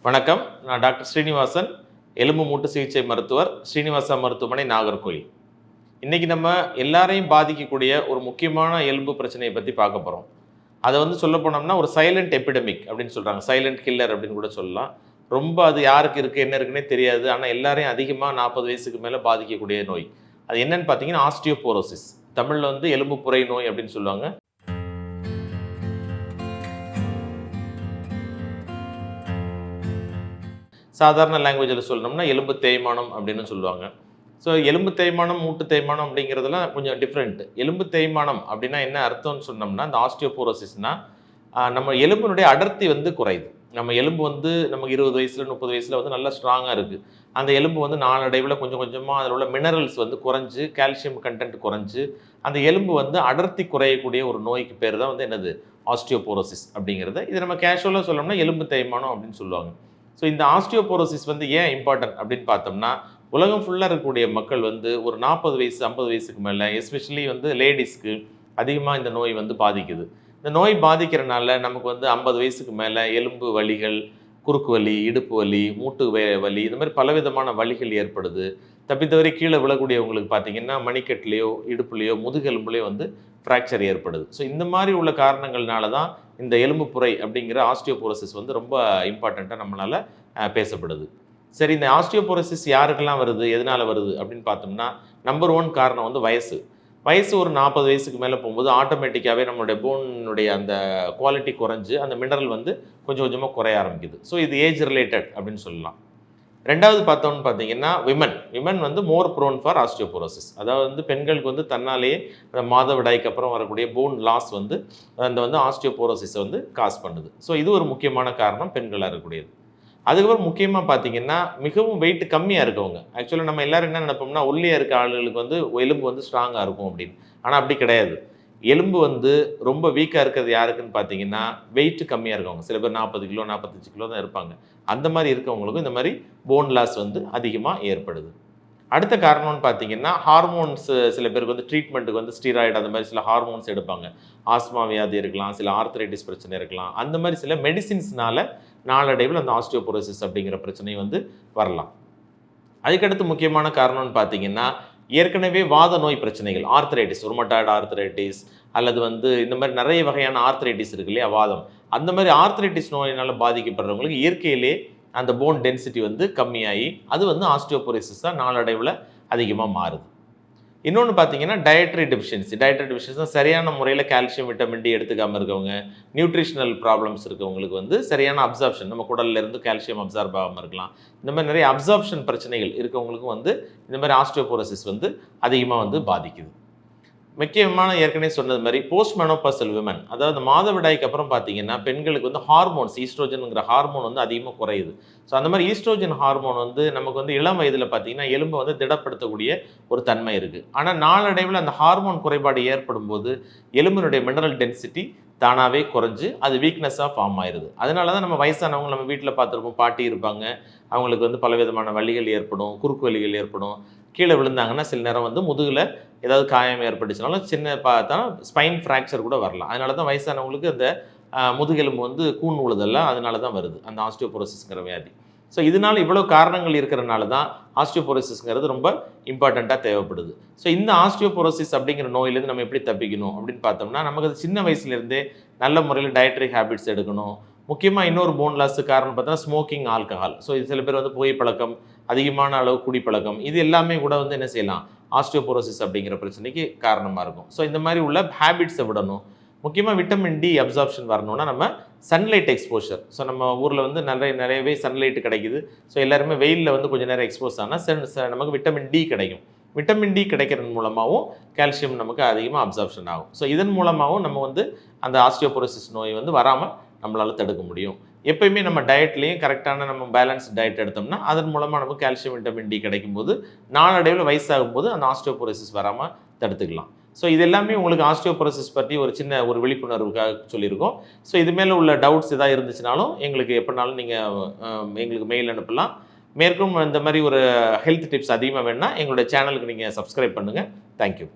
வணக்கம். நான் டாக்டர் ஸ்ரீனிவாசன், எலும்பு மூட்டு சிகிச்சை மருத்துவர், ஸ்ரீனிவாசா மருத்துவமனை, நாகர்கோயில். இன்னைக்கு நம்ம எல்லாரையும் பாதிக்கக்கூடிய ஒரு முக்கியமான எலும்பு பிரச்சனையை பற்றி பார்க்க போகிறோம். அதை சொல்ல போனோம்னா ஒரு சைலண்ட் எபிடமிக் அப்படின்னு சொல்கிறாங்க. சைலண்ட் கில்லர் அப்படின்னு கூட சொல்லலாம். ரொம்ப அது யாருக்கு இருக்குது என்ன இருக்குன்னே தெரியாது. ஆனால் எல்லாரையும் அதிகமாக 40 வயசுக்கு மேலே பாதிக்கக்கூடிய நோய். அது என்னன்னு பார்த்தீங்கன்னா ஆஸ்டியோபோரோசிஸ். தமிழில் எலும்பு புரை நோய் அப்படின்னு சொல்லுவாங்க. சாதாரண லாங்குவேஜில் சொல்லணும்னா எலும்பு தேய்மானம் அப்படின்னு சொல்லுவாங்க. ஸோ எலும்பு தேய்மானம், மூட்டு தேய்மானம் அப்படிங்கிறதுலாம் கொஞ்சம் டிஃப்ரெண்ட். எலும்பு தேய்மானம் அப்படின்னா என்ன அர்த்தம்னு சொன்னோம்னா, இந்த ஆஸ்டியோபோரோசிஸ்னால் நம்ம எலும்பினுடைய அடர்த்தி குறையுது. நம்ம எலும்பு நமக்கு 20 வயசில் 30 வயசில் நல்லா ஸ்ட்ராங்காக இருக்குது. அந்த எலும்பு நாளடைவில் கொஞ்சம் கொஞ்சமாக அதில் உள்ள மினரல்ஸ் குறைஞ்சு, கால்சியம் கண்டென்ட் குறைஞ்சு, அந்த எலும்பு அடர்த்தி குறையக்கூடிய ஒரு நோய்க்கு பேர் தான் என்னது ஆஸ்டியோபோரோசிஸ் அப்படிங்கிறது. இது நம்ம கேஷுவலாக சொல்லணும்னா எலும்பு தேய்மானம் அப்படின்னு சொல்லுவாங்க. ஸோ இந்த ஆஸ்டியோபோரோசிஸ் ஏன் இம்பார்ட்டன்ட் அப்படின்னு பார்த்தோம்னா, உலகம் ஃபுல்லாக இருக்கக்கூடிய மக்கள் ஒரு 40 வயசு 50 வயசுக்கு மேலே எஸ்பெஷலி லேடிஸ்க்கு அதிகமாக இந்த நோய் பாதிக்குது. இந்த நோய் பாதிக்கிறனால நமக்கு 50 வயசுக்கு மேலே எலும்பு வலிகள், குறுக்கு வலி, இடுப்பு வலி, மூட்டு வலி, இந்த மாதிரி பலவிதமான வலிகள் ஏற்படுது. தப்பித்தவரை கீழே விழக்கூடியவங்களுக்கு பார்த்தீங்கன்னா மணிக்கட்டுலேயோ இடுப்புலையோ முதுகெலும்புலையோ ஃப்ராக்சர் ஏற்படுது. ஸோ இந்த மாதிரி உள்ள காரணங்கள்னால தான் இந்த எலும்பு புரை அப்படிங்கிற ஆஸ்டியோபோரோசிஸ் ரொம்ப இம்பார்ட்டண்ட்டாக நம்மளால் பேசப்படுது. சரி, இந்த ஆஸ்டியோபோரோசிஸ் யாருக்கெல்லாம் வருது, எதனால் வருது அப்படின்னு பார்த்தோம்னா, நம்பர் 1 காரணம் வயசு. வயசு ஒரு 40 வயசுக்கு மேலே போகும்போது ஆட்டோமேட்டிக்காகவே நம்மளுடைய போனுடைய அந்த குவாலிட்டி குறைஞ்சு அந்த மினரல் கொஞ்சம் கொஞ்சமாக குறைய ஆரம்பிக்குது. ஸோ இது ஏஜ் ரிலேட்டட் அப்படின்னு சொல்லலாம். ரெண்டாவது பார்த்தோம்னு பார்த்தீங்கன்னா women more prone for osteoporosis. அதாவது பெண்களுக்கு தன்னாலேயே அந்த மாதவிடாய்க்கு அப்புறம் வரக்கூடிய போன் லாஸ் அந்த ஆஸ்டியோபோரோசிஸை காஸ் பண்ணுது. ஸோ இது ஒரு முக்கியமான காரணம் பெண்களாக இருக்கக்கூடியது. அதுக்கப்புறம் முக்கியமாக பார்த்தீங்கன்னா மிகவும் வெயிட் கம்மியாக இருக்கவங்க. ஆக்சுவலாக நம்ம எல்லோரும் என்ன நினைப்போம்னா ஒல்லியாக இருக்க ஆளுகளுக்கு எலும்பு ஸ்ட்ராங்காக இருக்கும் அப்படின்னு. ஆனால் அப்படி கிடையாது. எலும்பு ரொம்ப வீக்காக இருக்கிறது யாருக்குன்னு பார்த்தீங்கன்னா வெயிட் கம்மியாக இருக்கவங்க. சில பேர் 40 கிலோ 45 கிலோ தான் இருப்பாங்க. அந்த மாதிரி இருக்கவங்களுக்கும் இந்த மாதிரி போன் லாஸ் அதிகமாக ஏற்படுது. அடுத்த காரணம்னு பார்த்தீங்கன்னா ஹார்மோன்ஸ். சில பேருக்கு ட்ரீட்மெண்ட்டுக்கு ஸ்டீராய்டு அந்த மாதிரி சில ஹார்மோன்ஸ் எடுப்பாங்க. ஆஸ்மா வியாதி இருக்கலாம், சில ஆர்த்தரைட்டிஸ் பிரச்சனை இருக்கலாம். அந்த மாதிரி சில மெடிசின்ஸ்னால நாளடைவில் அந்த ஆஸ்டியோபோரோசிஸ் அப்படிங்கிற பிரச்சனை வரலாம். அதுக்கடுத்து முக்கியமான காரணம்னு பார்த்தீங்கன்னா ஏற்கனவே வாத நோய் பிரச்சனைகள், ஆர்த்தரைட்டிஸ், ருமட்டாய்டு ஆர்த்தரைட்டிஸ் அல்லது இந்த மாதிரி நிறைய வகையான ஆர்த்தரைட்டிஸ் இருக்கு இல்லையா, வாதம். அந்த மாதிரி ஆர்த்தரைட்டிஸ் நோயினால் பாதிக்கப்படுறவங்களுக்கு இயற்கையிலே அந்த போன் டென்சிட்டி கம்மியாகி அது ஆஸ்டியோபோரோசிஸ் தான் நாளடைவில் அதிகமாக மாறுது. இன்னொன்று பார்த்தீங்கன்னா டயட்ரி டெஃபிஷியன்சி சரியான முறையில் கால்சியம், விட்டமின் டி எடுத்துக்காமல் இருக்கவங்க, நியூட்ரிஷனல் ப்ராப்ளம்ஸ் இருக்கவங்களுக்கு சரியான அப்சார்ப்ஷன், நம்ம குடல்லேருந்து கால்சியம் அப்சார்ப் ஆகாமல் இருக்கலாம். இந்த மாதிரி நிறைய அப்சார்ப்ஷன் பிரச்சனைகள் இருக்கவங்களுக்கும் இந்த மாதிரி ஆஸ்டியோபோரோசிஸ் அதிகமாக பாதிக்குது. முக்கியமான ஏற்கனவே சொன்னது மாதிரி போஸ்ட் மெனோபாசல் விமன், அதாவது மாதவிடாய்க்கு அப்புறம் பார்த்தீங்கன்னா பெண்களுக்கு ஹார்மோன்ஸ், ஈஸ்ட்ரோஜனுங்கிற ஹார்மோன் அதிகமாக குறையுது. ஸோ அந்த மாதிரி ஈஸ்ட்ரோஜன் ஹார்மோன் நமக்கு இளம் வயதில் பார்த்தீங்கன்னா எலும்பை திடப்படுத்தக்கூடிய ஒரு தன்மை இருக்குது. ஆனால் நாளடைவில் அந்த ஹார்மோன் குறைபாடு ஏற்படும் போது எலும்பினுடைய மினரல் டென்சிட்டி தானாகவே குறைஞ்சு அது வீக்னஸாக ஃபார்ம் ஆயிடுது. அதனால தான் நம்ம வயசானவங்க நம்ம வீட்டில் பார்த்துருப்போம், பாட்டி இருப்பாங்க, அவங்களுக்கு பலவிதமான வலிகள் ஏற்படும், குறுக்கு வலிகள் ஏற்படும். கீழே விழுந்தாங்கன்னா சில நேரம் முதுகில் ஏதாவது காயம் ஏற்பட்டுச்சுனாலும் சின்ன பார்த்தா ஸ்பைன் ஃப்ராக்சர் கூட வரலாம். அதனால தான் வயசானவங்களுக்கு அந்த முதுகெலும்பு கூன் உழுதெல்லாம் அதனால தான் வருது அந்த ஆஸ்டியோபோரோசிஸ்ங்கிற வியாதி. ஸோ இதனால் இவ்வளோ காரணங்கள் இருக்கிறனால தான் ஆஸ்டியோபோரோசிஸ்ங்கிறது ரொம்ப இம்பார்ட்டண்ட்டாக தேவைப்படுது. ஸோ இந்த ஆஸ்டியோபோரோசிஸ் அப்படிங்கிற நோயிலேருந்து நம்ம எப்படி தப்பிக்கணும் அப்படின்னு பார்த்தோம்னா, நமக்கு அது சின்ன வயசுலேருந்தே நல்ல முறையில் டயட்ரி ஹேபிட்ஸ் எடுக்கணும். முக்கியமாக இன்னொரு போன் லாஸு காரணம் பார்த்தோன்னா ஸ்மோக்கிங், ஆல்கஹால். ஸோ இது சில பேர் புகைப்பழக்கம், அதிகமான அளவு குடிப்பழக்கம், இது எல்லாமே கூட என்ன செய்யலாம், ஆஸ்டியோபோரோசிஸ் அப்படிங்கிற பிரச்சனைக்கு காரணமாக இருக்கும். ஸோ இந்த மாதிரி உள்ள ஹேபிட்ஸை விடணும். முக்கியமாக விட்டமின் டி அப்சார்ப்ஷன் வரணும்னா நம்ம சன்லைட் எக்ஸ்போஷர். ஸோ நம்ம ஊரில் நிறையவே சன்லைட் கிடைக்குது. ஸோ எல்லாருமே வெயிலில் கொஞ்சம் நேரம் எக்ஸ்போஸ் ஆனால் நமக்கு விட்டமின் டி கிடைக்கும். விட்டமின் டி கிடைக்கிறது மூலமாகவும் கால்சியம் நமக்கு அதிகமாக அப்சார்ப்ஷன் ஆகும். ஸோ இதன் மூலமாகவும் நம்ம அந்த ஆஸ்டியோபோரோசிஸ் நோய் வராமல் நம்மளால் தடுக்க முடியும். எப்பயுமே நம்ம டயட்லேயும் கரெக்டான நம்ம பேலன்ஸ் டயட் எடுத்தோம்னா அதன் மூலமாக நமக்கு கால்சியம், விட்டமின் டி கிடைக்கும்போது நாளடைவில் வயசாகும் போது அந்த ஆஸ்டியோபோரோசிஸ் வராமல் தடுத்துக்கலாம். ஸோ இது எல்லாமே உங்களுக்கு ஆஸ்டியோபோரோசிஸ் பற்றி ஒரு விழிப்புணர்வுக்காக சொல்லியிருக்கோம். ஸோ இது மேலே உள்ள டவுட்ஸ் எதாவது இருந்துச்சுனாலும் எங்களுக்கு எப்படினாலும் நீங்கள் எங்களுக்கு மெயில் அனுப்பலாம். மேற்கும் இந்த மாதிரி ஒரு ஹெல்த் டிப்ஸ் அதிகமாக வேணும்னா எங்களுடைய சேனலுக்கு நீங்கள் சப்ஸ்கிரைப் பண்ணுங்கள். தேங்க்யூ.